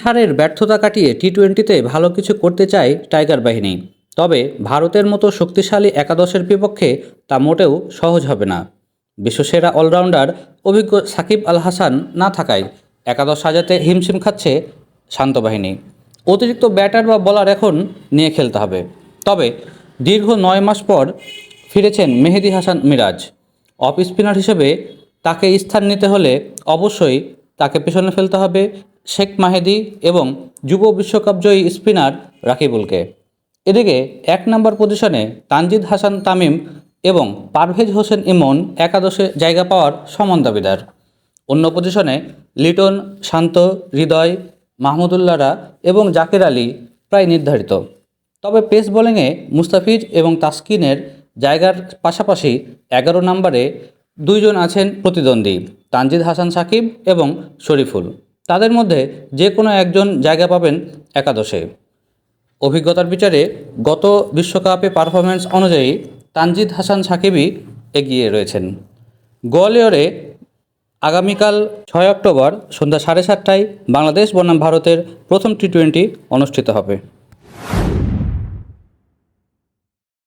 হারের ব্যর্থতা কাটিয়ে টি-20তে ভালো কিছু করতে চায় টাইগার বাহিনী। তবে ভারতের মতো শক্তিশালী একাদশের বিপক্ষে তা মোটেও সহজ হবে না। বিশ্বসেরা অলরাউন্ডার অভিজ্ঞ সাকিব আল হাসান না থাকায় একাদশ সাজাতে হিমশিম খাচ্ছে শান্ত বাহিনী। অতিরিক্ত ব্যাটার বা বলার এখন নিয়ে খেলতে হবে। তবে দীর্ঘ 9 মাস পর ফিরেছেন মেহেদী হাসান মিরাজ। অফ স্পিনার হিসেবে তাকে স্থান নিতে হলে অবশ্যই তাকে পেছনে ফেলতে হবে শেখ মাহেদী এবং যুব বিশ্বকাপজয়ী স্পিনার রাকিবুলকে। এদিকে 1 নম্বর পজিশনে তানজিদ হাসান তামিম এবং পারভেজ হোসেন ইমন একাদশে জায়গা পাওয়ার সমান দাবিদার। অন্য পজিশনে লিটন, শান্ত, হৃদয়, মাহমুদুল্লাহরা এবং জাকের আলী প্রায় নির্ধারিত। তবে পেস বোলিংয়ে মুস্তাফিজ এবং তাসকিনের জায়গার পাশাপাশি 11 নম্বরে 2 জন আছেন প্রতিদ্বন্দ্বী, তানজিদ হাসান সাকিব এবং শরীফুল। তাদের মধ্যে যে কোনো একজন জায়গা পাবেন একাদশে। অভিজ্ঞতার বিচারে গত বিশ্বকাপে পারফরম্যান্স অনুযায়ী তানজিদ হাসান সাকিবই এগিয়ে রয়েছেন। গোয়ালিয়রে আগামীকাল 6 অক্টোবর সন্ধ্যা 7:30টায় বাংলাদেশ বনাম ভারতের প্রথম টি-20 অনুষ্ঠিত হবে।